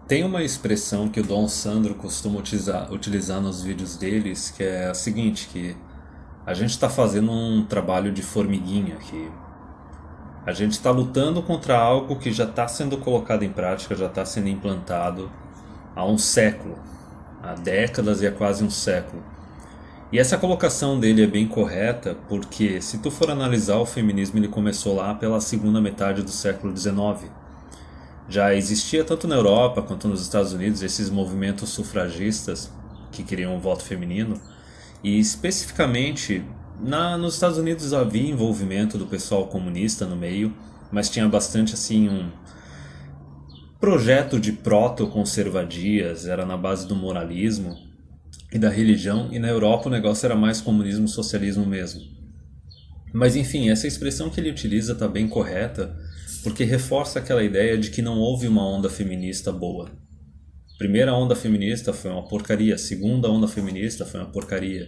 Tem uma expressão que o Dom Sandro costuma utilizar nos vídeos deles, que é a seguinte, que a gente está fazendo um trabalho de formiguinha, que a gente está lutando contra algo que já está sendo colocado em prática, já está sendo implantado há um século, há décadas e há quase um século. E essa colocação dele é bem correta, porque se tu for analisar o feminismo, ele começou lá pela segunda metade do século XIX. Já existia tanto na Europa quanto nos Estados Unidos esses movimentos sufragistas que queriam o voto feminino, e especificamente nos Estados Unidos havia envolvimento do pessoal comunista no meio, mas tinha bastante assim um projeto de proto-conservadias, era na base do moralismo e da religião, e na Europa o negócio era mais comunismo, socialismo mesmo. Mas enfim, essa expressão que ele utiliza está bem correta, porque reforça aquela ideia de que não houve uma onda feminista boa. Primeira onda feminista foi uma porcaria, segunda onda feminista foi uma porcaria,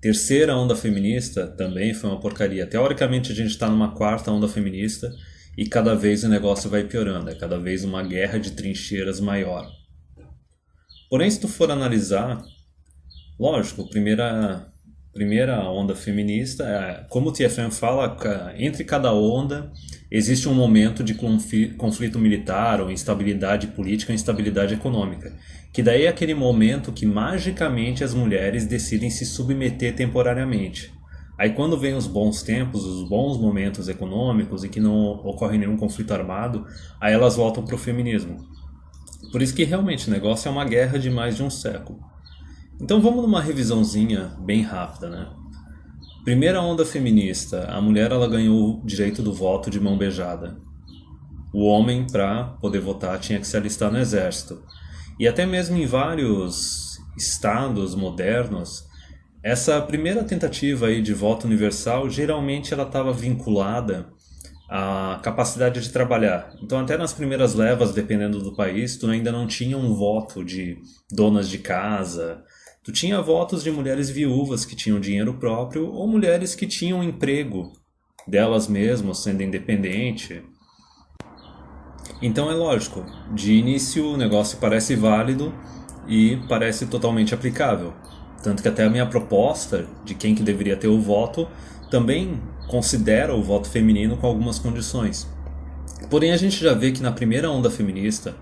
terceira onda feminista também foi uma porcaria. Teoricamente a gente está numa quarta onda feminista e cada vez o negócio vai piorando, é cada vez uma guerra de trincheiras maior. Porém, se tu for analisar, lógico, primeira onda feminista, como o TFM fala, entre cada onda existe um momento de conflito militar ou instabilidade política ou instabilidade econômica, que daí é aquele momento que magicamente as mulheres decidem se submeter temporariamente. Aí quando vem os bons tempos, os bons momentos econômicos e que não ocorre nenhum conflito armado, aí elas voltam para o feminismo. Por isso que realmente o negócio é uma guerra de mais de um século. Então vamos numa revisãozinha bem rápida, né? Primeira onda feminista, a mulher ela ganhou o direito do voto de mão beijada. O homem, para poder votar, tinha que se alistar no exército. E até mesmo em vários estados modernos, essa primeira tentativa aí de voto universal, geralmente ela estava vinculada à capacidade de trabalhar. Então até nas primeiras levas, dependendo do país, tu ainda não tinha um voto de donas de casa. Tu tinha votos de mulheres viúvas que tinham dinheiro próprio ou mulheres que tinham emprego delas mesmas, sendo independente. Então é lógico, de início o negócio parece válido e parece totalmente aplicável. Tanto que até a minha proposta de quem que deveria ter o voto também considera o voto feminino com algumas condições. Porém a gente já vê que na primeira onda feminista,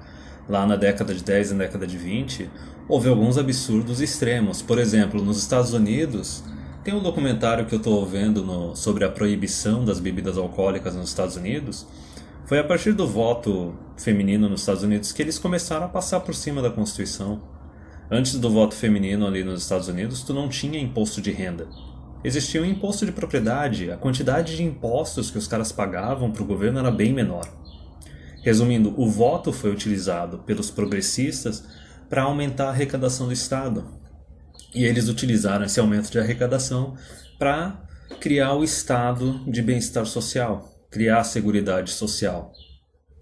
lá na década de 10 e na década de 20, houve alguns absurdos extremos. Por exemplo, nos Estados Unidos, tem um documentário que eu estou vendo sobre a proibição das bebidas alcoólicas nos Estados Unidos. Foi a partir do voto feminino nos Estados Unidos que eles começaram a passar por cima da Constituição. Antes do voto feminino ali nos Estados Unidos, tu não tinha imposto de renda. Existia um imposto de propriedade, a quantidade de impostos que os caras pagavam para o governo era bem menor. Resumindo, o voto foi utilizado pelos progressistas para aumentar a arrecadação do Estado. E eles utilizaram esse aumento de arrecadação para criar o Estado de bem-estar social, criar a Seguridade Social,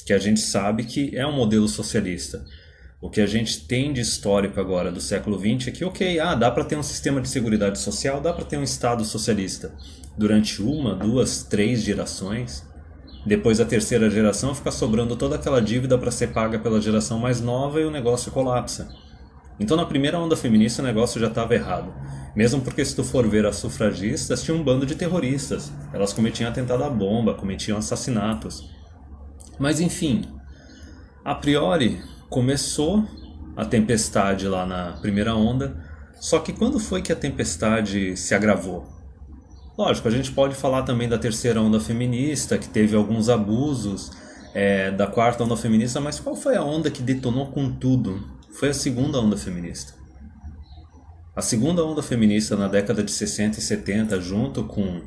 que a gente sabe que é um modelo socialista. O que a gente tem de histórico agora do século XX é que, ok, dá para ter um sistema de seguridade social, dá para ter um Estado socialista durante uma, duas, três gerações. Depois da terceira geração fica sobrando toda aquela dívida para ser paga pela geração mais nova e o negócio colapsa. Então na primeira onda feminista o negócio já estava errado. Mesmo porque se tu for ver as sufragistas, tinha um bando de terroristas. Elas cometiam atentado à bomba, cometiam assassinatos. Mas enfim, a priori começou a tempestade lá na primeira onda, só que quando foi que a tempestade se agravou? Lógico, a gente pode falar também da terceira onda feminista, que teve alguns abusos, da quarta onda feminista, mas qual foi a onda que detonou com tudo? Foi a segunda onda feminista. A segunda onda feminista na década de 60 e 70, junto com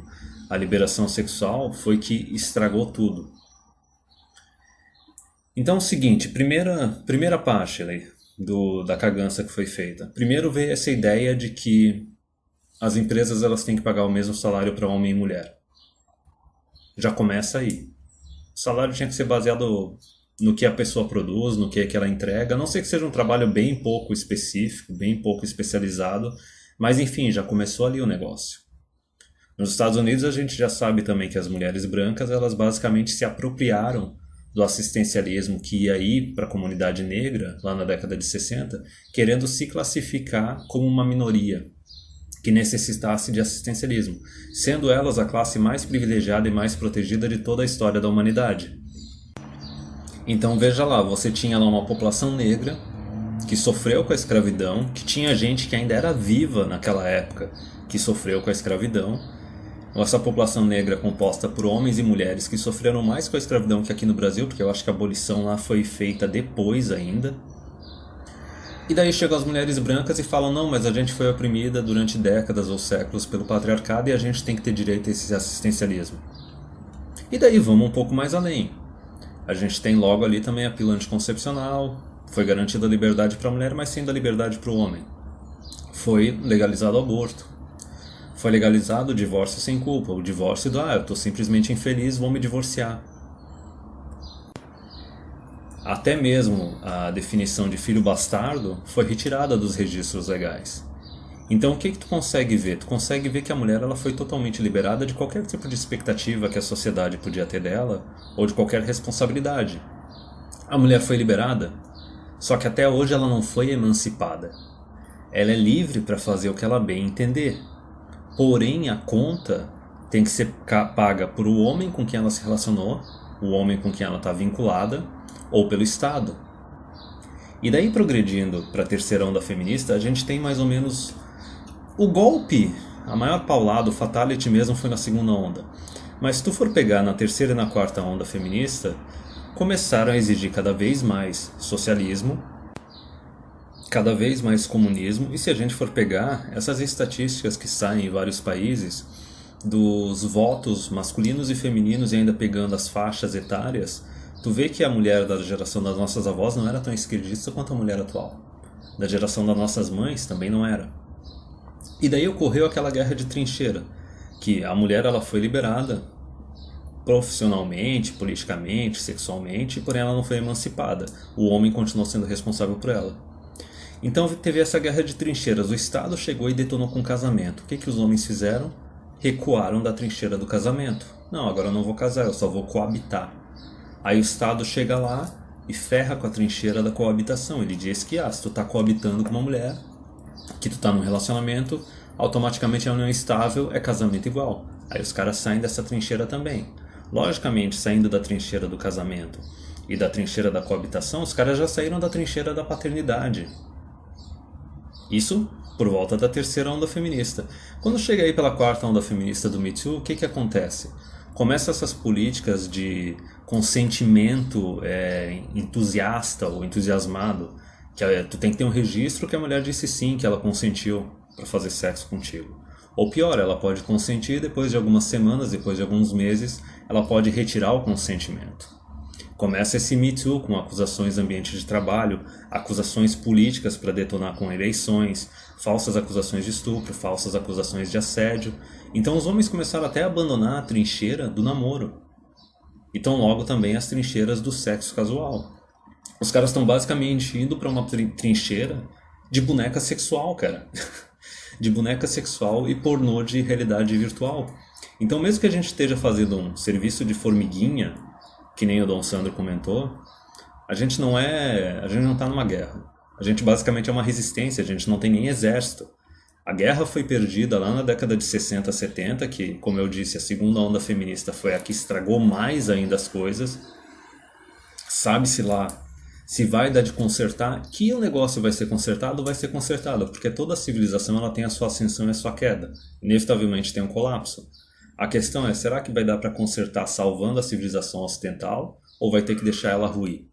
a liberação sexual, foi que estragou tudo. Então é o seguinte, primeira parte ali da cagança que foi feita. Primeiro veio essa ideia de que as empresas elas têm que pagar o mesmo salário para homem e mulher. Já começa aí. O salário tinha que ser baseado no que a pessoa produz, no que é que ela entrega, a não ser que seja um trabalho bem pouco específico, bem pouco especializado, mas enfim, já começou ali o negócio. Nos Estados Unidos a gente já sabe também que as mulheres brancas elas basicamente se apropriaram do assistencialismo que ia ir para a comunidade negra, lá na década de 60, querendo se classificar como uma minoria que necessitasse de assistencialismo, sendo elas a classe mais privilegiada e mais protegida de toda a história da humanidade. Então veja lá, você tinha lá uma população negra que sofreu com a escravidão, que tinha gente que ainda era viva naquela época que sofreu com a escravidão. Essa população negra composta por homens e mulheres que sofreram mais com a escravidão que aqui no Brasil, porque eu acho que a abolição lá foi feita depois ainda. E daí chegam as mulheres brancas e falam, não, mas a gente foi oprimida durante décadas ou séculos pelo patriarcado e a gente tem que ter direito a esse assistencialismo. E daí vamos um pouco mais além. A gente tem logo ali também a pílula anticoncepcional, foi garantida a liberdade para a mulher, mas sem a liberdade para o homem. Foi legalizado o aborto. Foi legalizado o divórcio sem culpa, o divórcio do, eu estou simplesmente infeliz, vou me divorciar. Até mesmo a definição de filho bastardo foi retirada dos registros legais. Então o que tu consegue ver? Tu consegue ver que a mulher ela foi totalmente liberada de qualquer tipo de expectativa que a sociedade podia ter dela, ou de qualquer responsabilidade. A mulher foi liberada, só que até hoje ela não foi emancipada. Ela é livre para fazer o que ela bem entender. Porém, a conta tem que ser paga por o homem com quem ela se relacionou, o homem com quem ela está vinculada, ou pelo Estado. E daí, progredindo para a terceira onda feminista, a gente tem mais ou menos o golpe, a maior paulada, o fatality mesmo foi na segunda onda. Mas se tu for pegar na terceira e na quarta onda feminista, começaram a exigir cada vez mais socialismo, cada vez mais comunismo, e se a gente for pegar essas estatísticas que saem em vários países, dos votos masculinos e femininos e ainda pegando as faixas etárias, tu vê que a mulher da geração das nossas avós não era tão esquerdista quanto a mulher atual. Da geração das nossas mães também não era. E daí ocorreu aquela guerra de trincheira, que a mulher ela foi liberada profissionalmente, politicamente, sexualmente, porém ela não foi emancipada. O homem continuou sendo responsável por ela. Então teve essa guerra de trincheiras. O Estado chegou e detonou com o casamento. O que os homens fizeram? Recuaram da trincheira do casamento. Não, agora eu não vou casar, eu só vou coabitar. Aí o Estado chega lá e ferra com a trincheira da coabitação. Ele diz que se tu tá coabitando com uma mulher, que tu tá num relacionamento, automaticamente a união estável é casamento igual. Aí os caras saem dessa trincheira também. Logicamente, saindo da trincheira do casamento e da trincheira da coabitação, os caras já saíram da trincheira da paternidade. Isso por volta da terceira onda feminista. Quando chega aí pela quarta onda feminista do Me Too, o que acontece? Começam essas políticas de consentimento entusiasta ou entusiasmado, que tu tem que ter um registro que a mulher disse sim, que ela consentiu para fazer sexo contigo. Ou pior, ela pode consentir, depois de algumas semanas, depois de alguns meses, ela pode retirar o consentimento. Começa esse Me Too com acusações no ambiente de trabalho, acusações políticas para detonar com eleições, falsas acusações de estupro, falsas acusações de assédio. Então os homens começaram até a abandonar a trincheira do namoro. E tão logo também as trincheiras do sexo casual. Os caras estão basicamente indo para uma trincheira de boneca sexual, cara. De boneca sexual e pornô de realidade virtual. Então mesmo que a gente esteja fazendo um serviço de formiguinha, que nem o Dom Sandro comentou, a gente não está numa guerra. A gente basicamente é uma resistência, a gente não tem nem exército. A guerra foi perdida lá na década de 60, 70, que, como eu disse, a segunda onda feminista foi a que estragou mais ainda as coisas. Sabe-se lá se vai dar de consertar, que o negócio vai ser consertado, porque toda civilização ela tem a sua ascensão e a sua queda. Inevitavelmente tem um colapso. A questão é, será que vai dar para consertar salvando a civilização ocidental ou vai ter que deixar ela ruir?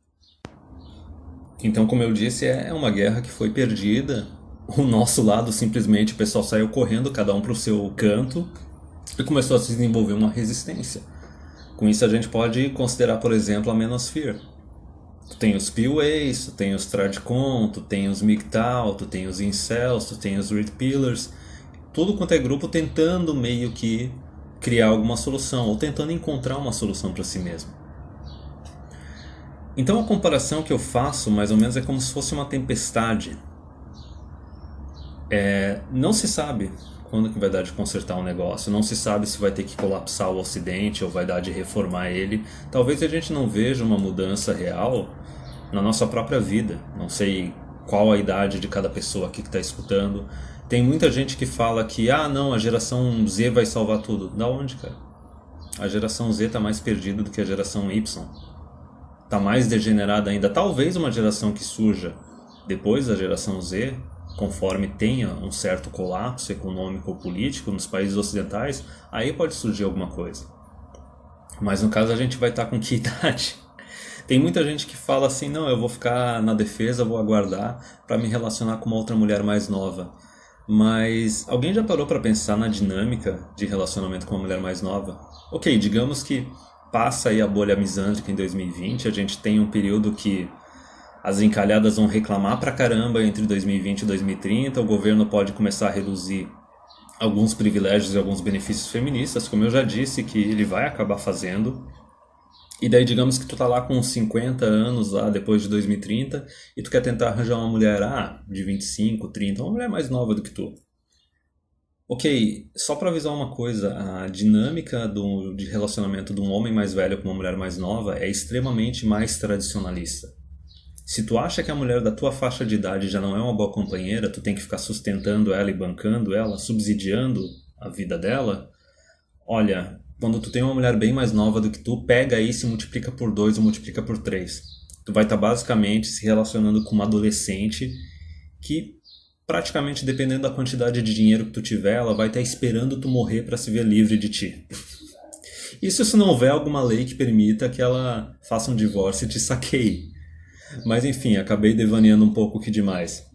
Então, como eu disse, é uma guerra que foi perdida. O nosso lado, simplesmente, o pessoal saiu correndo, cada um para o seu canto, e começou a se desenvolver uma resistência. Com isso a gente pode considerar, por exemplo, a Manosphere. Tu tem os PUAs, tu tem os Tradcon, tu tem os MGTOW, tu tem os Incels, tu tem os Red Pillars. Tudo quanto é grupo tentando meio que criar alguma solução, ou tentando encontrar uma solução para si mesmo. Então a comparação que eu faço, mais ou menos, é como se fosse uma tempestade. Não se sabe Quando que vai dar de consertar um negócio? Não se sabe se vai ter que colapsar o Ocidente ou vai dar de reformar ele. Talvez a gente não veja uma mudança real na nossa própria vida. Não sei qual a idade de cada pessoa aqui que está escutando. Tem muita gente que fala que, não, a geração Z vai salvar tudo. Da onde, cara? A geração Z está mais perdida do que a geração Y. Está mais degenerada ainda. Talvez uma geração que surja depois da geração Z, conforme tenha um certo colapso econômico ou político nos países ocidentais, aí pode surgir alguma coisa. Mas no caso a gente vai estar com que idade? Tem muita gente que fala assim, não, eu vou ficar na defesa, vou aguardar para me relacionar com uma outra mulher mais nova. Mas alguém já parou para pensar na dinâmica de relacionamento com uma mulher mais nova? Ok, digamos que passa aí a bolha misândrica em 2020, a gente tem um período que as encalhadas vão reclamar pra caramba entre 2020 e 2030, o governo pode começar a reduzir alguns privilégios e alguns benefícios feministas, como eu já disse que ele vai acabar fazendo. E daí digamos que tu tá lá com uns 50 anos lá depois de 2030 e tu quer tentar arranjar uma mulher de 25, 30, uma mulher mais nova do que tu. Ok, só para avisar uma coisa, a dinâmica de relacionamento de um homem mais velho com uma mulher mais nova é extremamente mais tradicionalista. Se tu acha que a mulher da tua faixa de idade já não é uma boa companheira, tu tem que ficar sustentando ela e bancando ela, subsidiando a vida dela, olha, quando tu tem uma mulher bem mais nova do que tu, pega aí e se multiplica por 2 ou multiplica por 3. Tu vai estar basicamente se relacionando com uma adolescente que, praticamente dependendo da quantidade de dinheiro que tu tiver, ela vai estar esperando tu morrer para se ver livre de ti. Isso se não houver alguma lei que permita que ela faça um divórcio e te saqueie. Mas enfim, acabei devaneando um pouco que demais.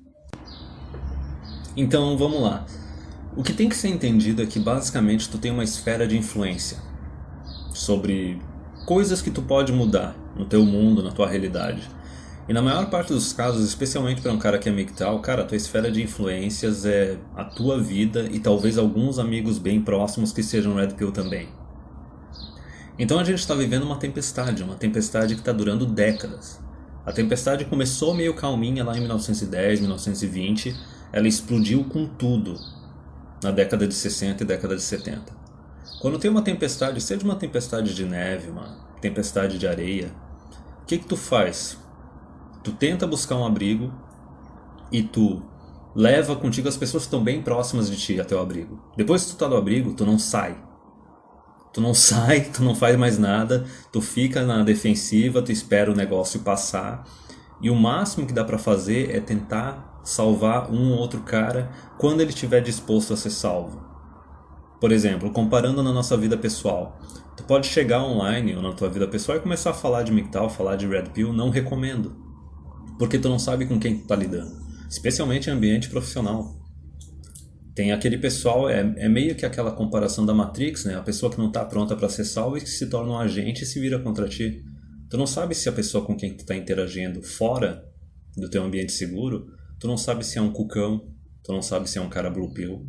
Então vamos lá. O que tem que ser entendido é que basicamente tu tem uma esfera de influência sobre coisas que tu pode mudar no teu mundo, na tua realidade. E na maior parte dos casos, especialmente para um cara que é MGTOW, cara, a tua esfera de influências é a tua vida e talvez alguns amigos bem próximos que sejam Red Pill também. Então a gente está vivendo uma tempestade que está durando décadas. A tempestade começou meio calminha lá em 1910, 1920, ela explodiu com tudo na década de 60 e década de 70. Quando tem uma tempestade, seja uma tempestade de neve, uma tempestade de areia, o que tu faz? Tu tenta buscar um abrigo e tu leva contigo as pessoas que estão bem próximas de ti até o abrigo. Depois que tu tá no abrigo, tu não sai. Tu não sai, tu não faz mais nada, tu fica na defensiva, tu espera o negócio passar. E o máximo que dá pra fazer é tentar salvar um ou outro cara quando ele estiver disposto a ser salvo. Por exemplo, comparando na nossa vida pessoal, tu pode chegar online ou na tua vida pessoal e começar a falar de MGTOW, falar de Red Pill, não recomendo. Porque tu não sabe com quem tu tá lidando, especialmente em ambiente profissional. Tem aquele pessoal, é meio que aquela comparação da Matrix, né? A pessoa que não está pronta para ser salva e que se torna um agente e se vira contra ti. Tu não sabe se a pessoa com quem tu está interagindo fora do teu ambiente seguro, tu não sabe se é um cucão, tu não sabe se é um cara blue pill.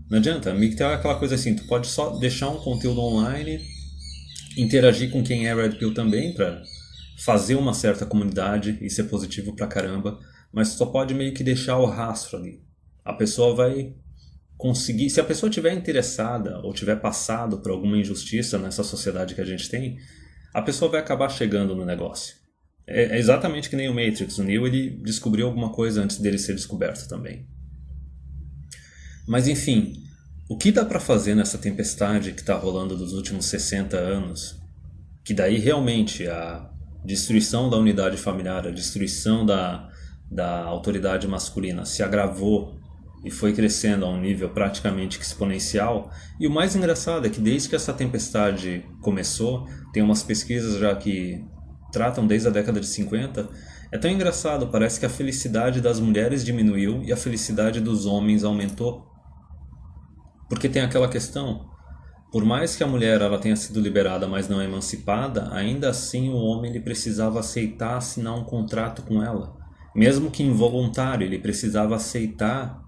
Não adianta, MGTOW é aquela coisa assim, tu pode só deixar um conteúdo online, interagir com quem é Red Pill também para fazer uma certa comunidade e ser positivo pra caramba, mas tu só pode meio que deixar o rastro ali. A pessoa vai conseguir, se a pessoa estiver interessada ou tiver passado por alguma injustiça nessa sociedade que a gente tem, a pessoa vai acabar chegando no negócio. É exatamente que nem o Matrix. O Neo ele descobriu alguma coisa antes dele ser descoberto também. Mas enfim, o que dá pra fazer nessa tempestade que está rolando dos últimos 60 anos, que daí realmente a destruição da unidade familiar, a destruição da autoridade masculina se agravou e foi crescendo a um nível praticamente exponencial. E o mais engraçado é que desde que essa tempestade começou, tem umas pesquisas já que tratam desde a década de 50, é tão engraçado, parece que a felicidade das mulheres diminuiu e a felicidade dos homens aumentou. Porque tem aquela questão, por mais que a mulher ela tenha sido liberada, mas não emancipada, ainda assim o homem ele precisava aceitar assinar um contrato com ela. Mesmo que involuntário, ele precisava aceitar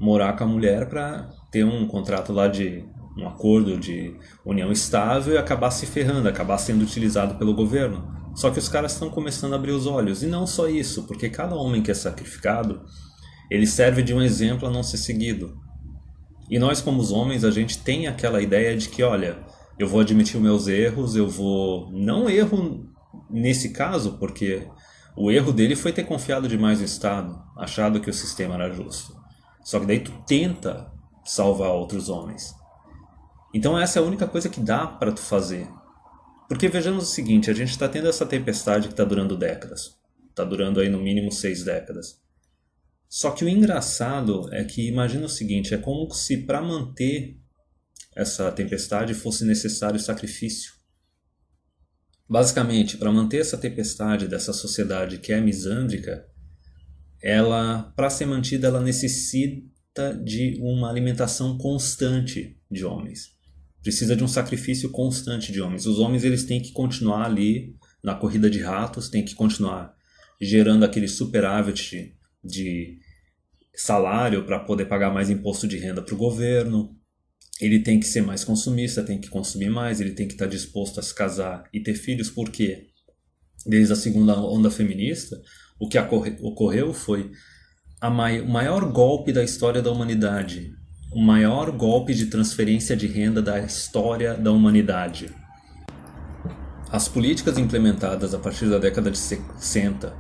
morar com a mulher para ter um contrato lá de um acordo de união estável e acabar se ferrando, acabar sendo utilizado pelo governo. Só que os caras estão começando a abrir os olhos. E não só isso, porque cada homem que é sacrificado, ele serve de um exemplo a não ser seguido. E nós, como os homens, a gente tem aquela ideia de que, olha, eu vou admitir os meus erros, eu vou... Não erro nesse caso, porque o erro dele foi ter confiado demais no Estado, achado que o sistema era justo. Só que daí tu tenta salvar outros homens. Então essa é a única coisa que dá para tu fazer. Porque vejamos o seguinte, a gente está tendo essa tempestade que está durando décadas. Está durando aí no mínimo 6 décadas. Só que o engraçado é que imagina o seguinte, é como se para manter essa tempestade fosse necessário sacrifício. Basicamente, para manter essa tempestade dessa sociedade que é misândrica, ela, para ser mantida, ela necessita de uma alimentação constante de homens. Precisa de um sacrifício constante de homens. Os homens eles têm que continuar ali na corrida de ratos, têm que continuar gerando aquele superávit de salário para poder pagar mais imposto de renda para o governo. Ele tem que ser mais consumista, tem que consumir mais, ele tem que estar disposto a se casar e ter filhos, porque desde a segunda onda feminista, o que ocorreu foi o maior golpe da história da humanidade, o maior golpe de transferência de renda da história da humanidade. As políticas implementadas a partir da década de 60,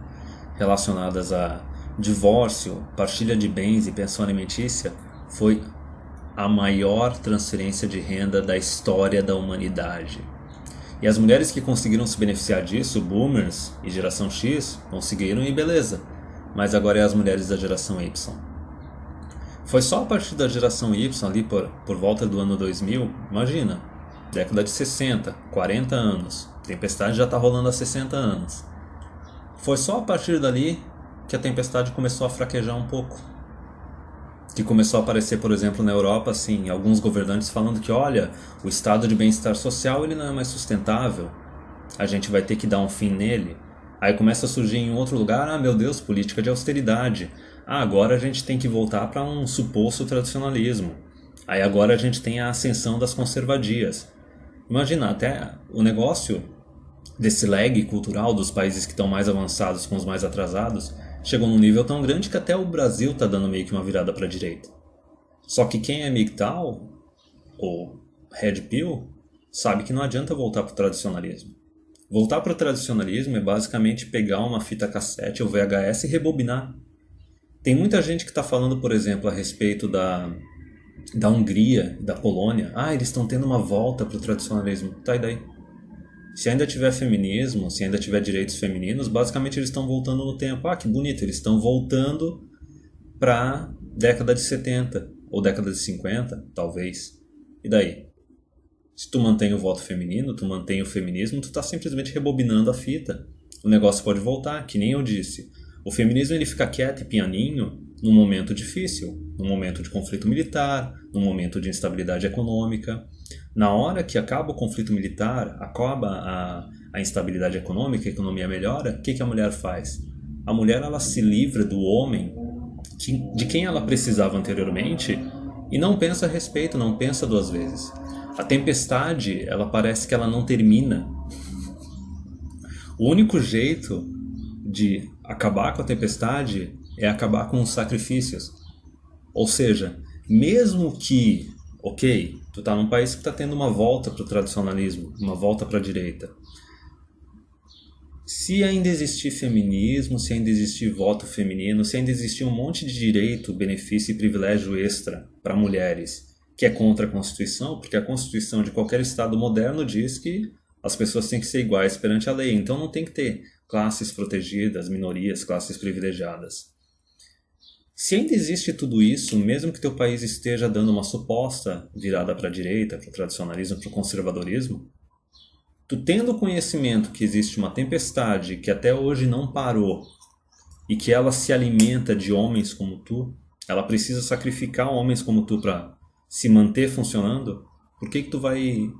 relacionadas a divórcio, partilha de bens e pensão alimentícia, foi a maior transferência de renda da história da humanidade. E as mulheres que conseguiram se beneficiar disso, boomers e geração X, conseguiram e beleza. Mas agora é as mulheres da geração Y. Foi só a partir da geração Y, ali por volta do ano 2000, imagina, década de 60, 40 anos, tempestade já está rolando há 60 anos. Foi só a partir dali que a tempestade começou a fraquejar um pouco. Que começou a aparecer, por exemplo, na Europa, assim, alguns governantes falando que, olha, o estado de bem-estar social ele não é mais sustentável, a gente vai ter que dar um fim nele. Aí começa a surgir em outro lugar, meu Deus, política de austeridade. Agora a gente tem que voltar para um suposto tradicionalismo. Aí agora a gente tem a ascensão das conservadias. Imagina, até o negócio desse lag cultural dos países que estão mais avançados com os mais atrasados chegou num nível tão grande que até o Brasil está dando meio que uma virada para a direita. Só que quem é MGTOW, ou Red Pill, sabe que não adianta voltar para o tradicionalismo. Voltar para o tradicionalismo é basicamente pegar uma fita cassete ou VHS e rebobinar. Tem muita gente que está falando, por exemplo, a respeito da Hungria, da Polônia. Eles estão tendo uma volta para o tradicionalismo. Tá, e daí? Se ainda tiver feminismo, se ainda tiver direitos femininos, basicamente eles estão voltando no tempo. Que bonito, eles estão voltando para década de 70 ou década de 50, talvez. E daí? Se tu mantém o voto feminino, tu mantém o feminismo, tu tá simplesmente rebobinando a fita. O negócio pode voltar, que nem eu disse. O feminismo ele fica quieto e pianinho num momento difícil, num momento de conflito militar, num momento de instabilidade econômica. Na hora que acaba o conflito militar, acaba a instabilidade econômica, a economia melhora, o que a mulher faz? A mulher ela se livra do homem de quem ela precisava anteriormente e não pensa a respeito, não pensa duas vezes. A tempestade, ela parece que ela não termina. O único jeito de acabar com a tempestade é acabar com os sacrifícios. Ou seja, mesmo que, tu tá num país que está tendo uma volta para o tradicionalismo, uma volta para a direita. Se ainda existir feminismo, se ainda existir voto feminino, se ainda existir um monte de direito, benefício e privilégio extra para mulheres, que é contra a Constituição, porque a Constituição de qualquer Estado moderno diz que as pessoas têm que ser iguais perante a lei, então não tem que ter classes protegidas, minorias, classes privilegiadas. Se ainda existe tudo isso, mesmo que teu país esteja dando uma suposta virada para a direita, para o tradicionalismo, para o conservadorismo, tu tendo conhecimento que existe uma tempestade que até hoje não parou e que ela se alimenta de homens como tu, ela precisa sacrificar homens como tu para se manter funcionando, por que tu vai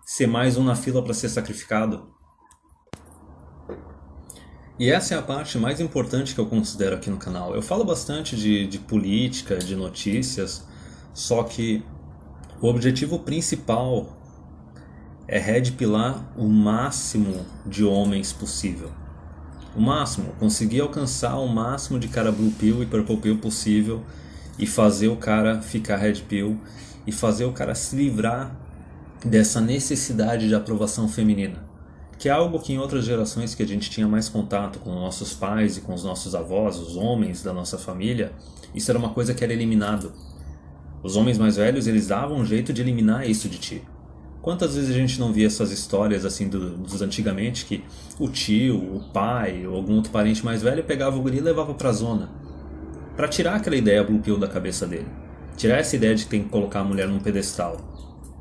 ser mais um na fila para ser sacrificado? E essa é a parte mais importante que eu considero aqui no canal. Eu falo bastante de política, de notícias, só que o objetivo principal é redpilar o máximo de homens possível. O máximo, conseguir alcançar o máximo de cara Blue Pill e Purple Pill possível e fazer o cara ficar red pill e fazer o cara se livrar dessa necessidade de aprovação feminina, que é algo que em outras gerações que a gente tinha mais contato com nossos pais e com os nossos avós, os homens da nossa família, isso era uma coisa que era eliminado. Os homens mais velhos, eles davam um jeito de eliminar isso de ti. Quantas vezes a gente não via essas histórias assim dos antigamente, que o tio, o pai ou algum outro parente mais velho pegava o guri e levava pra zona, pra tirar aquela ideia blue pill da cabeça dele, tirar essa ideia de que tem que colocar a mulher num pedestal.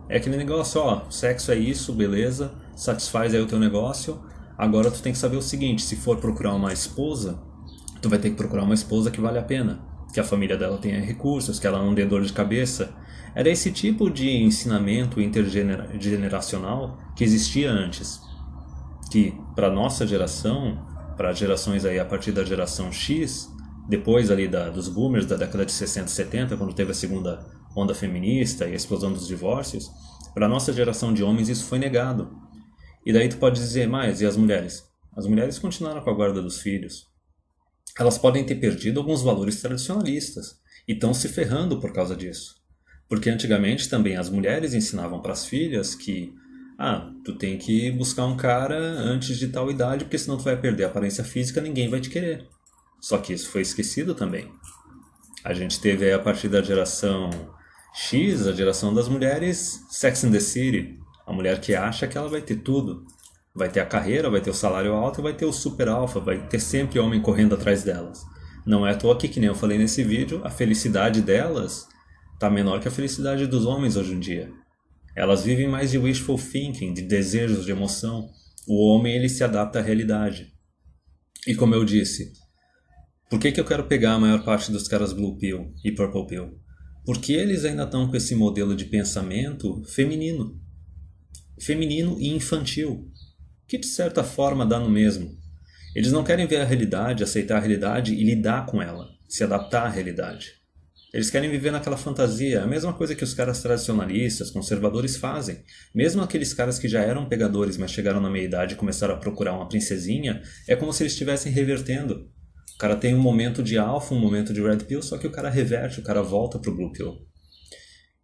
É aquele negócio, ó, sexo é isso, beleza, satisfaz aí o teu negócio, agora tu tem que saber o seguinte, se for procurar uma esposa, tu vai ter que procurar uma esposa que vale a pena, que a família dela tenha recursos, que ela não dê dor de cabeça. Era esse tipo de ensinamento intergeneracional que existia antes, que para nossa geração, para gerações aí a partir da geração X, depois ali dos boomers da década de 60 e 70, quando teve a segunda onda feminista e a explosão dos divórcios, para nossa geração de homens isso foi negado. E daí tu pode dizer, mas e as mulheres? As mulheres continuaram com a guarda dos filhos. Elas podem ter perdido alguns valores tradicionalistas e estão se ferrando por causa disso. Porque antigamente também as mulheres ensinavam para as filhas que tu tem que buscar um cara antes de tal idade, porque senão tu vai perder a aparência física, ninguém vai te querer. Só que isso foi esquecido também. A gente teve aí a partir da geração X, a geração das mulheres Sex and the City. A mulher que acha que ela vai ter tudo. Vai ter a carreira, vai ter o salário alto, vai ter o super alfa, vai ter sempre homem correndo atrás delas. Não é à toa que nem eu falei nesse vídeo, a felicidade delas está menor que a felicidade dos homens hoje em dia. Elas vivem mais de wishful thinking, de desejos, de emoção. O homem, ele se adapta à realidade. E como eu disse, por que eu quero pegar a maior parte dos caras blue pill e purple pill? Porque eles ainda estão com esse modelo de pensamento feminino. Feminino e infantil, que de certa forma dá no mesmo. Eles não querem ver a realidade, aceitar a realidade e lidar com ela, se adaptar à realidade. Eles querem viver naquela fantasia, a mesma coisa que os caras tradicionalistas, conservadores fazem. Mesmo aqueles caras que já eram pegadores, mas chegaram na meia-idade e começaram a procurar uma princesinha, é como se eles estivessem revertendo. O cara tem um momento de alpha, um momento de red pill, só que o cara reverte, o cara volta pro blue pill.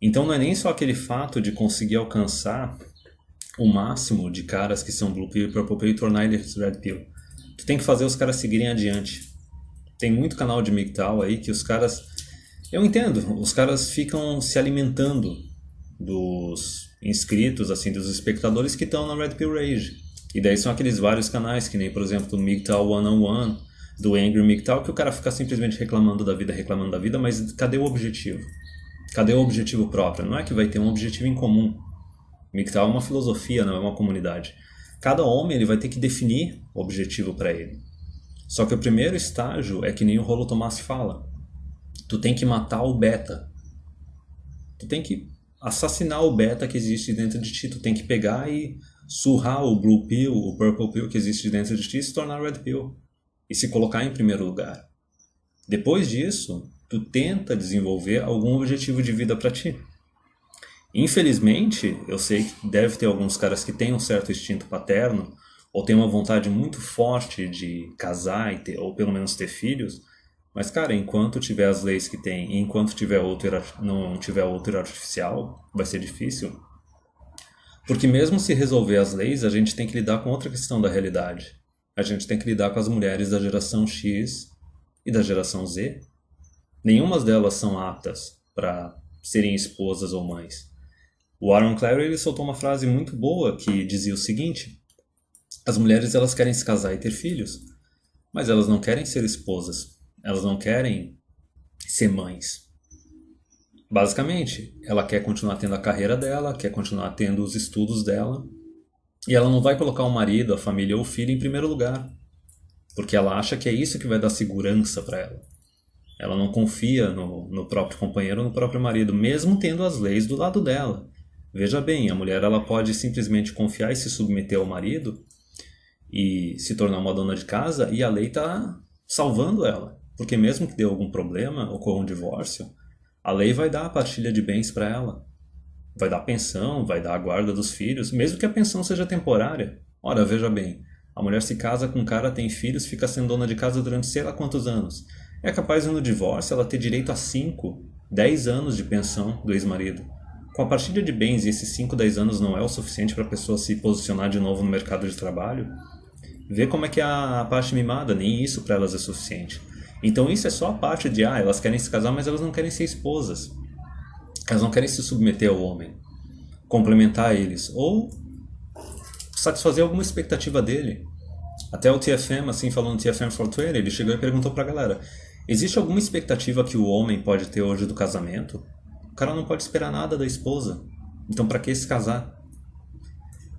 Então não é nem só aquele fato de conseguir alcançar o máximo de caras que são blue pill e purple pill e tornar eles red pill. Tu tem que fazer os caras seguirem adiante. Tem muito canal de MGTOW aí que os caras... Eu entendo, os caras ficam se alimentando dos inscritos, assim, dos espectadores que estão na Red Pill Rage. E daí são aqueles vários canais, que nem, por exemplo, do MGTOW 101, do Angry MGTOW, que o cara fica simplesmente reclamando da vida, mas cadê o objetivo? Cadê o objetivo próprio? Não é que vai ter um objetivo em comum. MGTOW é uma filosofia, não é uma comunidade. Cada homem ele vai ter que definir o objetivo para ele. Só que o primeiro estágio é que nem o Rollo Tomassi fala. Tu tem que matar o beta. Tu tem que assassinar o beta que existe dentro de ti. Tu tem que pegar e surrar o blue pill, o purple pill que existe dentro de ti e se tornar red pill. E se colocar em primeiro lugar. Depois disso, tu tenta desenvolver algum objetivo de vida para ti. Infelizmente, eu sei que deve ter alguns caras que têm um certo instinto paterno ou têm uma vontade muito forte de casar ou pelo menos ter filhos. Mas, cara, enquanto tiver as leis que tem e enquanto não tiver útero artificial, vai ser difícil. Porque mesmo se resolver as leis, a gente tem que lidar com outra questão da realidade. A gente tem que lidar com as mulheres da geração X e da geração Z. Nenhuma delas são aptas para serem esposas ou mães. O Aaron Clary ele soltou uma frase muito boa que dizia o seguinte: as mulheres elas querem se casar e ter filhos, mas elas não querem ser esposas. Elas não querem ser mães. Basicamente, ela quer continuar tendo a carreira dela, quer continuar tendo os estudos dela, e ela não vai colocar o marido, a família ou o filho em primeiro lugar, porque ela acha que é isso que vai dar segurança para ela. Ela não confia no próprio companheiro, no próprio marido, mesmo tendo as leis do lado dela. Veja bem, a mulher ela pode simplesmente confiar e se submeter ao marido e se tornar uma dona de casa, e a lei está salvando ela. Porque mesmo que dê algum problema, ocorra um divórcio, a lei vai dar a partilha de bens para ela. Vai dar pensão, vai dar a guarda dos filhos, mesmo que a pensão seja temporária. Ora, veja bem, a mulher se casa com um cara, tem filhos, fica sendo dona de casa durante sei lá quantos anos. É capaz de no divórcio ela ter direito a 5, 10 anos de pensão do ex-marido. Com a partilha de bens e esses 5, 10 anos não é o suficiente para a pessoa se posicionar de novo no mercado de trabalho, vê como é que é a parte mimada, nem isso para elas é suficiente. Então isso é só a parte de, elas querem se casar, mas elas não querem ser esposas. Elas não querem se submeter ao homem, complementar eles, ou satisfazer alguma expectativa dele. Até o TFM, assim, falando TFM 420, ele chegou e perguntou pra galera: existe alguma expectativa que o homem pode ter hoje do casamento? O cara não pode esperar nada da esposa. Então pra que se casar?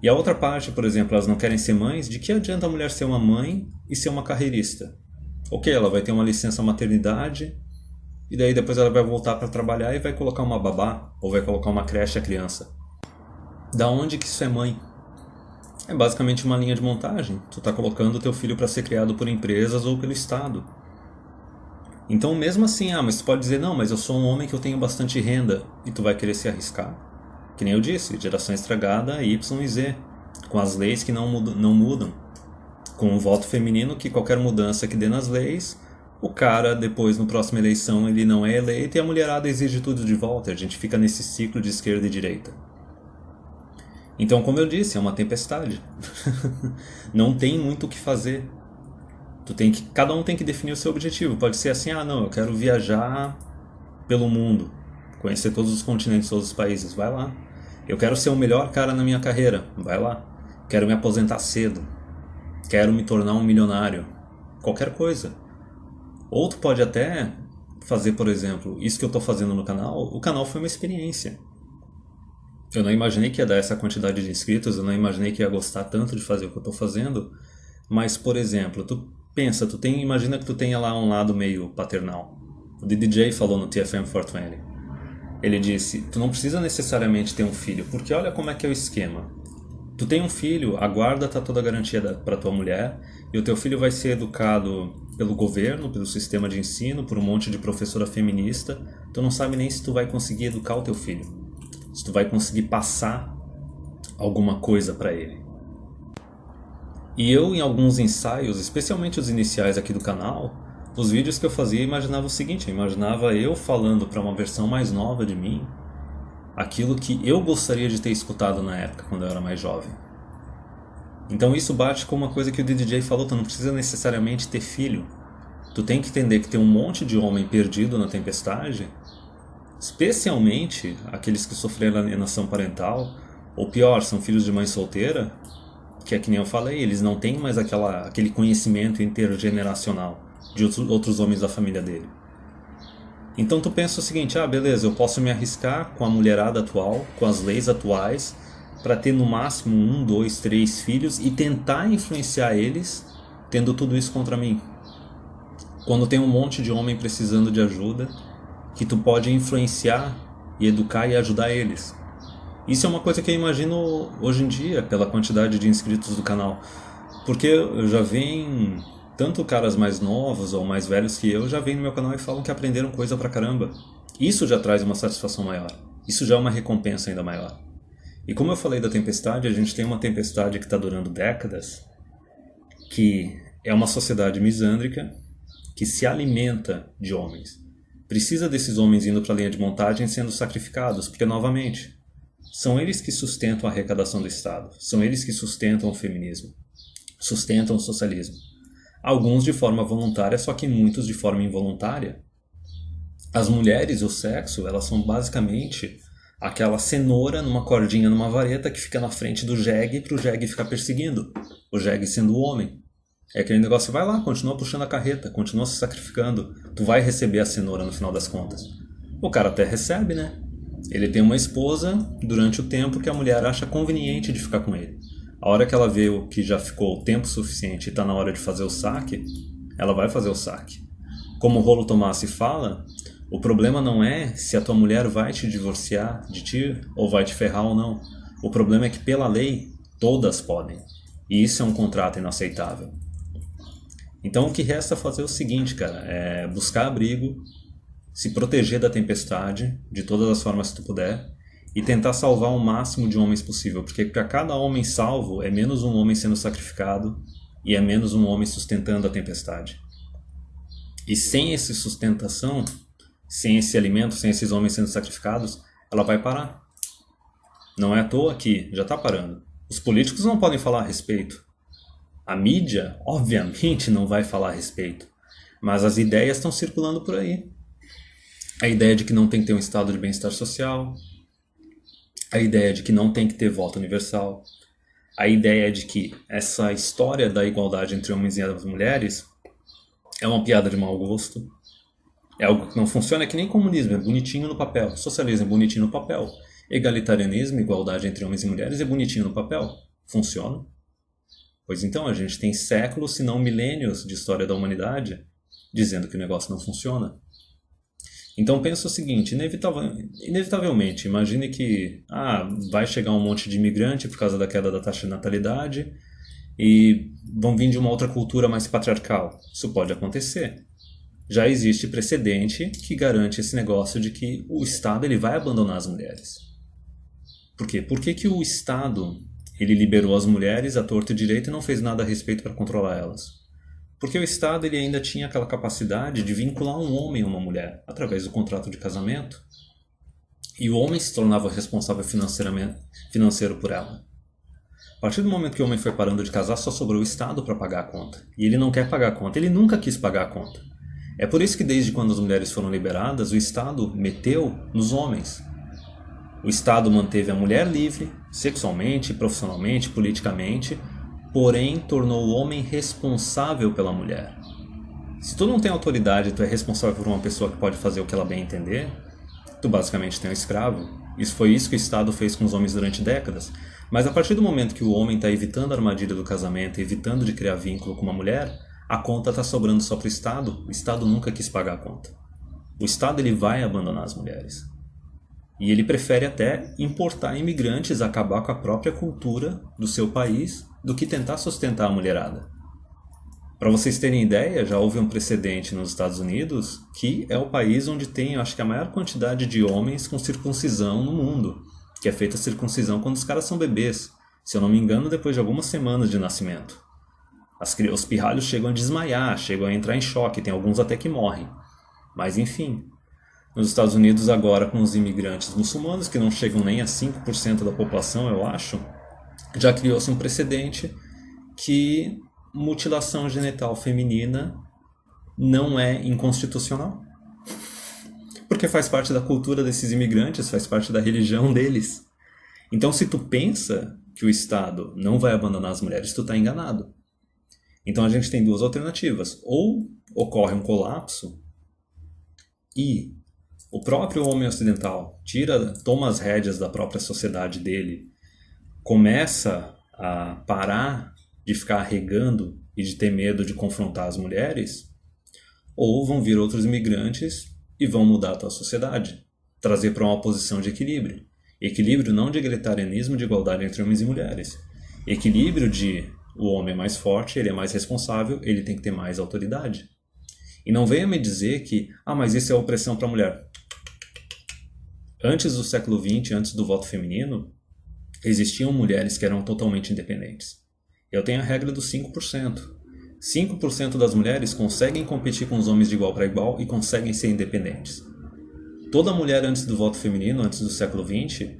E a outra parte, por exemplo, elas não querem ser mães. De que adianta a mulher ser uma mãe e ser uma carreirista? Ok, ela vai ter uma licença maternidade e daí depois ela vai voltar para trabalhar e vai colocar uma babá ou vai colocar uma creche à criança. Da onde que isso é mãe? É basicamente uma linha de montagem. Tu tá colocando o teu filho para ser criado por empresas ou pelo Estado. Então mesmo assim, mas tu pode dizer, não, mas eu sou um homem que eu tenho bastante renda, e tu vai querer se arriscar? Que nem eu disse, geração estragada, Y e Z, com as leis que não mudam. Com o voto feminino, que qualquer mudança que dê nas leis, o cara depois, na próxima eleição, ele não é eleito e a mulherada exige tudo de volta. A gente fica nesse ciclo de esquerda e direita. Então, como eu disse, é uma tempestade. Não tem muito o que fazer. Cada um tem que definir o seu objetivo. Pode ser assim, não, eu quero viajar pelo mundo, conhecer todos os continentes, todos os países, vai lá. Eu quero ser o melhor cara na minha carreira, vai lá. Quero me aposentar cedo, quero me tornar um milionário, qualquer coisa. Ou tu pode até fazer, por exemplo, isso que eu estou fazendo no canal, o canal foi uma experiência. Eu não imaginei que ia dar essa quantidade de inscritos, eu não imaginei que ia gostar tanto de fazer o que eu estou fazendo, mas, por exemplo, imagina que tu tenha lá um lado meio paternal. O DJ falou no TFM 420. Ele disse, tu não precisa necessariamente ter um filho, porque olha como é que é o esquema. Tu tem um filho, a guarda está toda garantida para tua mulher, e o teu filho vai ser educado pelo governo, pelo sistema de ensino, por um monte de professora feminista. Tu não sabe nem se tu vai conseguir educar o teu filho, se tu vai conseguir passar alguma coisa para ele. E eu, em alguns ensaios, especialmente os iniciais aqui do canal, os vídeos que eu fazia, eu imaginava o seguinte, eu imaginava eu falando para uma versão mais nova de mim, aquilo que eu gostaria de ter escutado na época, quando eu era mais jovem. Então isso bate com uma coisa que o DJ falou, tu não precisa necessariamente ter filho. Tu tem que entender que tem um monte de homem perdido na tempestade, especialmente aqueles que sofreram alienação parental, ou pior, são filhos de mãe solteira, que é que nem eu falei, eles não têm mais aquele conhecimento intergeneracional de outros homens da família dele. Então tu pensa o seguinte, beleza, eu posso me arriscar com a mulherada atual, com as leis atuais, para ter no máximo 1, 2, 3 filhos e tentar influenciar eles, tendo tudo isso contra mim. Quando tem um monte de homem precisando de ajuda, que tu pode influenciar e educar e ajudar eles. Isso é uma coisa que eu imagino hoje em dia, pela quantidade de inscritos do canal. Porque eu já venho, tanto caras mais novos ou mais velhos que eu, já vêm no meu canal e falam que aprenderam coisa pra caramba. Isso já traz uma satisfação maior. Isso já é uma recompensa ainda maior. E como eu falei da tempestade, a gente tem uma tempestade que está durando décadas, que é uma sociedade misândrica, que se alimenta de homens. Precisa desses homens indo para a linha de montagem sendo sacrificados, porque, novamente, são eles que sustentam a arrecadação do Estado, são eles que sustentam o feminismo, sustentam o socialismo. Alguns de forma voluntária, só que muitos de forma involuntária. As mulheres, o sexo, elas são basicamente aquela cenoura numa cordinha, numa vareta que fica na frente do jegue para o jegue ficar perseguindo. O jegue sendo o homem. É aquele negócio, vai lá, continua puxando a carreta, continua se sacrificando. Tu vai receber a cenoura no final das contas. O cara até recebe, né? Ele tem uma esposa durante o tempo que a mulher acha conveniente de ficar com ele. A hora que ela vê que já ficou o tempo suficiente e está na hora de fazer o saque, ela vai fazer o saque. Como o Rolo Tomassi fala, o problema não é se a tua mulher vai te divorciar de ti ou vai te ferrar ou não. O problema é que, pela lei, todas podem. E isso é um contrato inaceitável. Então o que resta fazer é o seguinte, cara, é buscar abrigo, se proteger da tempestade, de todas as formas que tu puder, e tentar salvar o máximo de homens possível, porque para cada homem salvo é menos um homem sendo sacrificado e é menos um homem sustentando a tempestade. E sem essa sustentação, sem esse alimento, sem esses homens sendo sacrificados, ela vai parar. Não é à toa que já está parando. Os políticos não podem falar a respeito. A mídia, obviamente, não vai falar a respeito. Mas as ideias estão circulando por aí. A ideia de que não tem que ter um estado de bem-estar social. A ideia de que não tem que ter voto universal. A ideia de que essa história da igualdade entre homens e as mulheres é uma piada de mau gosto. É algo que não funciona, é que nem comunismo, é bonitinho no papel. Socialismo é bonitinho no papel. Egalitarianismo, igualdade entre homens e mulheres é bonitinho no papel. Funciona? Pois então, a gente tem séculos, se não milênios de história da humanidade dizendo que o negócio não funciona. Então pensa o seguinte, inevitavelmente, imagine que vai chegar um monte de imigrante por causa da queda da taxa de natalidade e vão vir de uma outra cultura mais patriarcal. Isso pode acontecer. Já existe precedente que garante esse negócio de que o Estado ele vai abandonar as mulheres. Por quê? Por que o Estado ele liberou as mulheres à torto e direito e não fez nada a respeito para controlar elas? Porque o Estado ele ainda tinha aquela capacidade de vincular um homem a uma mulher através do contrato de casamento. E o homem se tornava responsável financeiro por ela. A partir do momento que o homem foi parando de casar, só sobrou o Estado para pagar a conta. E ele não quer pagar a conta, ele nunca quis pagar a conta. É por isso que desde quando as mulheres foram liberadas, o Estado meteu nos homens. O Estado manteve a mulher livre, sexualmente, profissionalmente, politicamente, porém tornou o homem responsável pela mulher. Se tu não tem autoridade, tu é responsável por uma pessoa que pode fazer o que ela bem entender, tu basicamente tem um escravo. Isso foi isso que o Estado fez com os homens durante décadas. Mas a partir do momento que o homem está evitando a armadilha do casamento, evitando de criar vínculo com uma mulher, a conta está sobrando só para o Estado nunca quis pagar a conta. O Estado ele vai abandonar as mulheres. E ele prefere até importar imigrantes, acabar com a própria cultura do seu país, do que tentar sustentar a mulherada. Para vocês terem ideia, já houve um precedente nos Estados Unidos, que é o país onde tem, acho que a maior quantidade de homens com circuncisão no mundo, que é feita a circuncisão quando os caras são bebês, se eu não me engano, depois de algumas semanas de nascimento. Os pirralhos chegam a desmaiar, chegam a entrar em choque, tem alguns até que morrem. Mas enfim, nos Estados Unidos agora com os imigrantes muçulmanos, que não chegam nem a 5% da população, eu acho, já criou-se um precedente que mutilação genital feminina não é inconstitucional. Porque faz parte da cultura desses imigrantes, faz parte da religião deles. Então se tu pensa que o Estado não vai abandonar as mulheres, tu está enganado. Então a gente tem duas alternativas. Ou ocorre um colapso e o próprio homem ocidental toma as rédeas da própria sociedade dele, começa a parar de ficar arregando e de ter medo de confrontar as mulheres, ou vão vir outros imigrantes e vão mudar a tua sociedade, trazer para uma posição de equilíbrio. Equilíbrio não de egalitarianismo, de igualdade entre homens e mulheres. Equilíbrio de o homem é mais forte, ele é mais responsável, ele tem que ter mais autoridade. E não venha me dizer que, mas isso é opressão para a mulher. Antes do século XX, antes do voto feminino, existiam mulheres que eram totalmente independentes. Eu tenho a regra dos 5%. 5% das mulheres conseguem competir com os homens de igual para igual e conseguem ser independentes. Toda mulher antes do voto feminino, antes do século XX,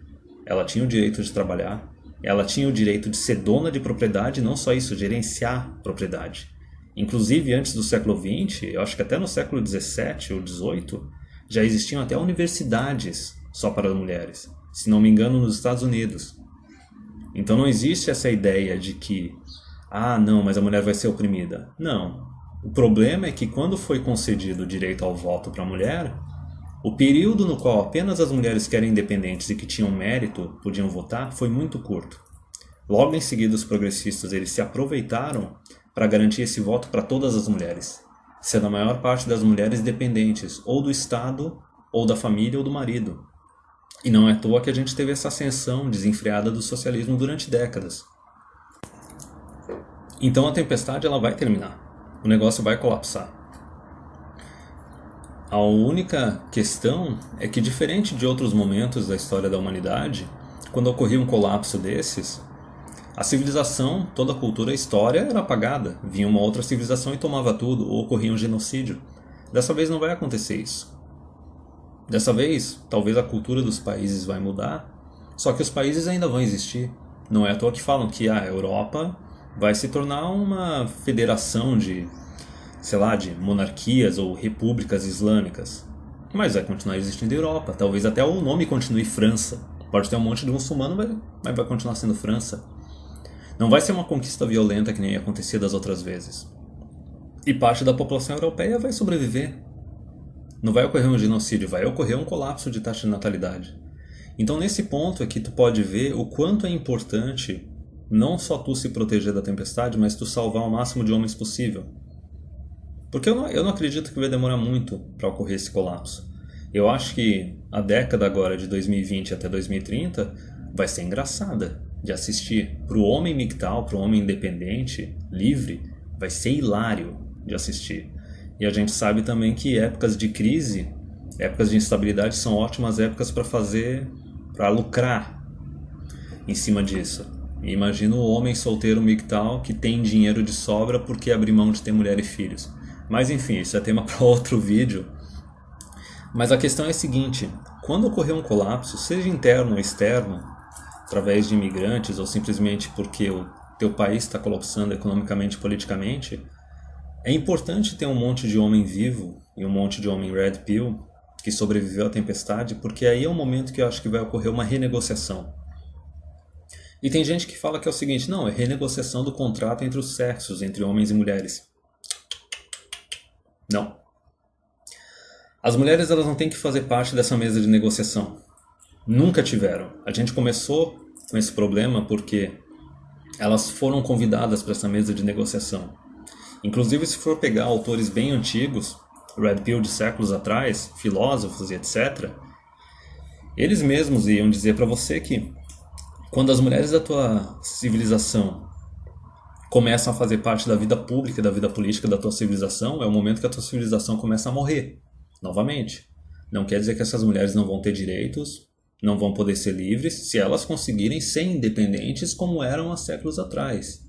ela tinha o direito de trabalhar, ela tinha o direito de ser dona de propriedade, não só isso, gerenciar propriedade. Inclusive, antes do século XX, eu acho que até no século XVII ou XVIII, já existiam até universidades só para mulheres. Se não me engano, nos Estados Unidos. Então não existe essa ideia de que, não, mas a mulher vai ser oprimida. Não. O problema é que quando foi concedido o direito ao voto para a mulher, o período no qual apenas as mulheres que eram independentes e que tinham mérito podiam votar foi muito curto. Logo em seguida, os progressistas eles se aproveitaram para garantir esse voto para todas as mulheres, sendo a maior parte das mulheres dependentes ou do Estado, ou da família, ou do marido. E não é à toa que a gente teve essa ascensão desenfreada do socialismo durante décadas. Então a tempestade ela vai terminar. O negócio vai colapsar. A única questão é que, diferente de outros momentos da história da humanidade, quando ocorria um colapso desses, a civilização, toda a cultura, a história era apagada. Vinha uma outra civilização e tomava tudo, ou ocorria um genocídio. Dessa vez não vai acontecer isso. Dessa vez, talvez a cultura dos países vai mudar, só que os países ainda vão existir. Não é à toa que falam que a Europa vai se tornar uma federação de, sei lá, de monarquias ou repúblicas islâmicas. Mas vai continuar existindo Europa. Talvez até o nome continue França. Pode ter um monte de muçulmano, mas vai continuar sendo França. Não vai ser uma conquista violenta que nem acontecia das outras vezes. E parte da população europeia vai sobreviver. Não vai ocorrer um genocídio, vai ocorrer um colapso de taxa de natalidade. Então nesse ponto aqui tu pode ver o quanto é importante não só tu se proteger da tempestade, mas tu salvar o máximo de homens possível. Porque eu não acredito que vai demorar muito para ocorrer esse colapso. Eu acho que a década agora de 2020 até 2030 vai ser engraçada de assistir. Para o homem MGTOW, para o homem independente, livre, vai ser hilário de assistir. E a gente sabe também que épocas de crise, épocas de instabilidade são ótimas épocas para lucrar em cima disso. E imagina o homem solteiro MGTOW que tem dinheiro de sobra porque abre mão de ter mulher e filhos. Mas enfim, isso é tema para outro vídeo. Mas a questão é a seguinte, quando ocorrer um colapso, seja interno ou externo, através de imigrantes ou simplesmente porque o teu país está colapsando economicamente e politicamente, é importante ter um monte de homem vivo e um monte de homem red pill que sobreviveu à tempestade, porque aí é o momento que eu acho que vai ocorrer uma renegociação. E tem gente que fala que é o seguinte, não, é renegociação do contrato entre os sexos, entre homens e mulheres. Não. As mulheres elas não têm que fazer parte dessa mesa de negociação. Nunca tiveram. A gente começou com esse problema porque elas foram convidadas para essa mesa de negociação. Inclusive, se for pegar autores bem antigos, Red Pill de séculos atrás, filósofos e etc., eles mesmos iam dizer para você que quando as mulheres da tua civilização começam a fazer parte da vida pública e da vida política da tua civilização, é o momento que a tua civilização começa a morrer. Novamente, não quer dizer que essas mulheres não vão ter direitos, não vão poder ser livres, se elas conseguirem ser independentes como eram há séculos atrás.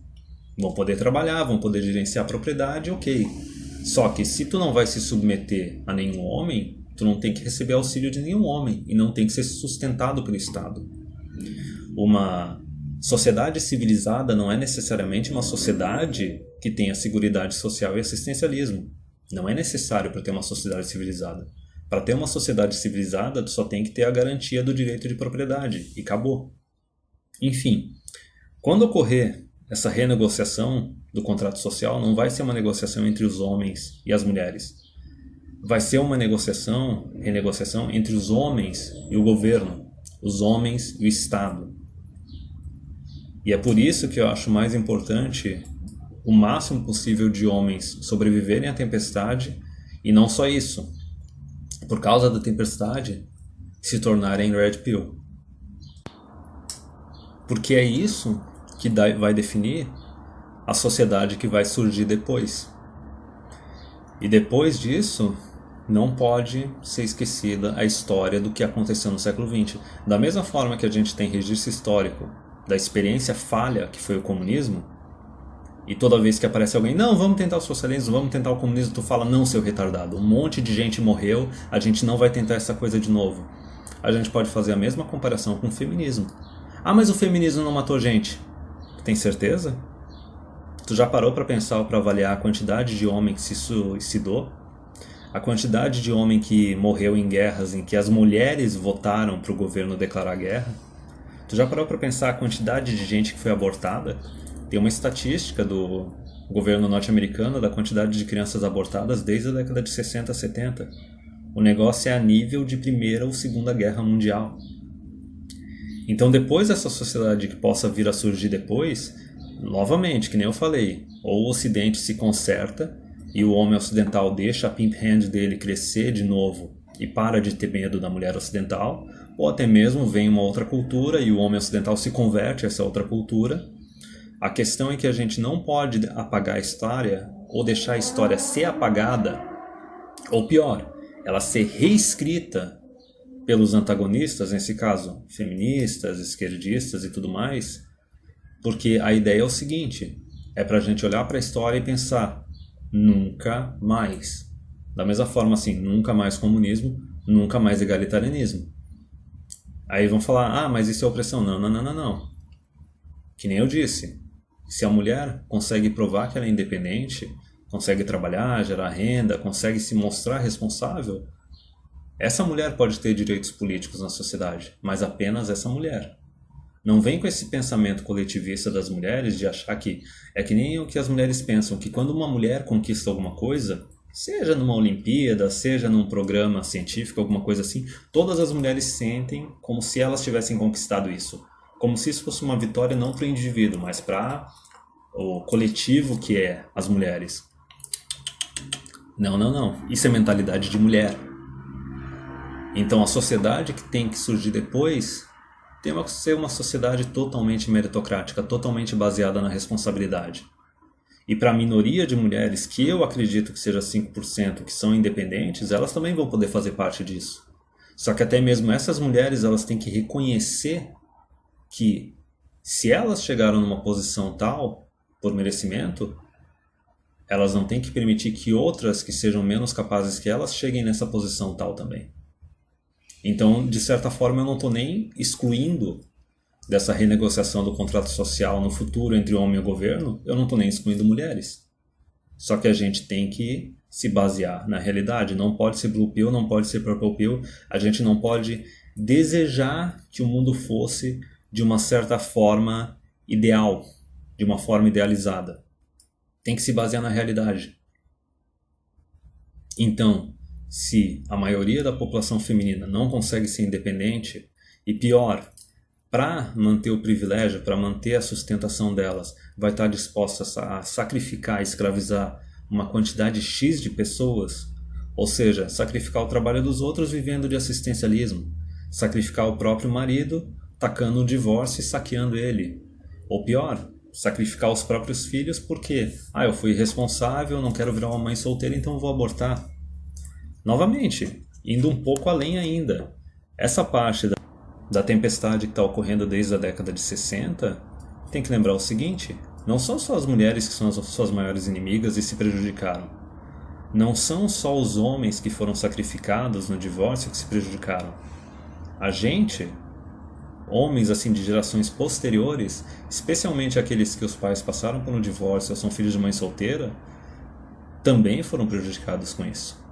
Vão poder trabalhar, vão poder gerenciar a propriedade, ok. Só que se tu não vai se submeter a nenhum homem, tu não tem que receber auxílio de nenhum homem e não tem que ser sustentado pelo Estado. Uma sociedade civilizada não é necessariamente uma sociedade que tenha seguridade social e assistencialismo. Não é necessário para ter uma sociedade civilizada. Para ter uma sociedade civilizada, tu só tem que ter a garantia do direito de propriedade. E acabou. Enfim, quando ocorrer essa renegociação do contrato social, não vai ser uma negociação entre os homens e as mulheres. Vai ser uma renegociação entre os homens e o governo, os homens e o Estado. E é por isso que eu acho mais importante o máximo possível de homens sobreviverem à tempestade e não só isso, por causa da tempestade, se tornarem Red Pill. Porque é isso que vai definir a sociedade que vai surgir depois. E depois disso, não pode ser esquecida a história do que aconteceu no século XX. Da mesma forma que a gente tem registro histórico da experiência falha que foi o comunismo, e toda vez que aparece alguém, não, vamos tentar o socialismo, vamos tentar o comunismo, tu fala, não, seu retardado, um monte de gente morreu, a gente não vai tentar essa coisa de novo. A gente pode fazer a mesma comparação com o feminismo. Ah, mas o feminismo não matou gente. Tem certeza? Tu já parou para pensar ou para avaliar a quantidade de homem que se suicidou? A quantidade de homem que morreu em guerras em que as mulheres votaram para o governo declarar guerra? Tu já parou para pensar a quantidade de gente que foi abortada? Tem uma estatística do governo norte-americano da quantidade de crianças abortadas desde a década de 60, 70. O negócio é a nível de Primeira ou Segunda Guerra Mundial. Então, depois dessa sociedade que possa vir a surgir depois, novamente, que nem eu falei, ou o Ocidente se conserta e o homem ocidental deixa a pimp hand dele crescer de novo e para de ter medo da mulher ocidental, ou até mesmo vem uma outra cultura e o homem ocidental se converte a essa outra cultura. A questão é que a gente não pode apagar a história ou deixar a história ser apagada, ou pior, ela ser reescrita pelos antagonistas, nesse caso, feministas, esquerdistas e tudo mais, porque a ideia é o seguinte, é pra gente olhar para a história e pensar, nunca mais. Da mesma forma, assim, nunca mais comunismo, nunca mais egalitarianismo. Aí vão falar, mas isso é opressão. Não, não, não, não, não. Que nem eu disse, se a mulher consegue provar que ela é independente, consegue trabalhar, gerar renda, consegue se mostrar responsável, essa mulher pode ter direitos políticos na sociedade, mas apenas essa mulher. Não vem com esse pensamento coletivista das mulheres de achar que é que nem o que as mulheres pensam, que quando uma mulher conquista alguma coisa, seja numa Olimpíada, seja num programa científico, alguma coisa assim, todas as mulheres sentem como se elas tivessem conquistado isso. Como se isso fosse uma vitória não para o indivíduo, mas para o coletivo que é as mulheres. Não, não, não. Isso é mentalidade de mulher. Então a sociedade que tem que surgir depois tem que ser uma sociedade totalmente meritocrática, totalmente baseada na responsabilidade. E para a minoria de mulheres, que eu acredito que seja 5%, que são independentes, elas também vão poder fazer parte disso. Só que até mesmo essas mulheres, elas têm que reconhecer que se elas chegaram numa posição tal, por merecimento, elas não têm que permitir que outras que sejam menos capazes que elas cheguem nessa posição tal também. Então, de certa forma, eu não estou nem excluindo dessa renegociação do contrato social no futuro entre o homem e o governo, eu não estou nem excluindo mulheres. Só que a gente tem que se basear na realidade. Não pode ser blue pill, não pode ser purple pill. A gente não pode desejar que o mundo fosse de uma certa forma ideal, de uma forma idealizada. Tem que se basear na realidade. Então, se a maioria da população feminina não consegue ser independente, e pior, para manter o privilégio, para manter a sustentação delas, vai estar disposta a sacrificar, escravizar uma quantidade X de pessoas, ou seja, sacrificar o trabalho dos outros vivendo de assistencialismo, sacrificar o próprio marido, tacando um divórcio e saqueando ele, ou pior, sacrificar os próprios filhos porque eu fui irresponsável, não quero virar uma mãe solteira, então vou abortar. Novamente, indo um pouco além ainda, essa parte da tempestade que está ocorrendo desde a década de 60, tem que lembrar o seguinte, não são só as mulheres que são as suas maiores inimigas e se prejudicaram. Não são só os homens que foram sacrificados no divórcio que se prejudicaram. A gente, homens assim de gerações posteriores, especialmente aqueles que os pais passaram por um divórcio ou são filhos de mãe solteira, também foram prejudicados com isso.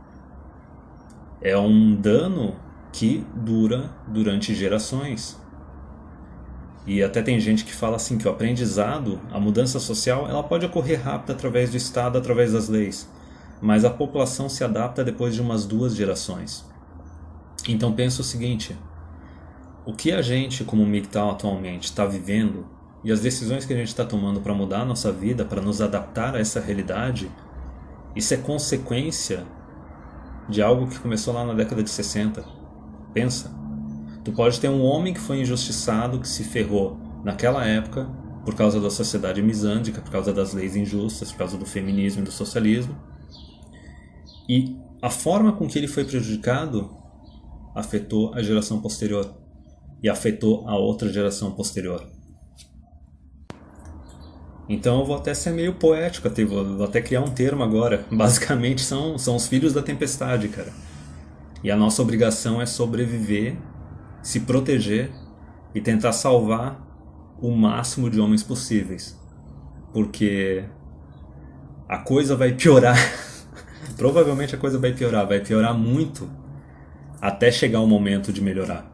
É um dano que dura durante gerações. E até tem gente que fala assim que o aprendizado, a mudança social, ela pode ocorrer rápido através do Estado, através das leis, mas a população se adapta depois de umas 2 gerações. Então pensa o seguinte, o que a gente como MGTOW atualmente está vivendo e as decisões que a gente está tomando para mudar a nossa vida, para nos adaptar a essa realidade, isso é consequência de algo que começou lá na década de 60. Pensa, tu pode ter um homem que foi injustiçado, que se ferrou naquela época por causa da sociedade misândica, por causa das leis injustas, por causa do feminismo e do socialismo. E a forma com que ele foi prejudicado afetou a geração posterior e afetou a outra geração posterior. Então eu vou até ser meio poético, vou até criar um termo agora. Basicamente são os filhos da tempestade, cara. E a nossa obrigação é sobreviver, se proteger e tentar salvar o máximo de homens possíveis. Porque a coisa vai piorar. Provavelmente a coisa vai piorar muito até chegar o momento de melhorar.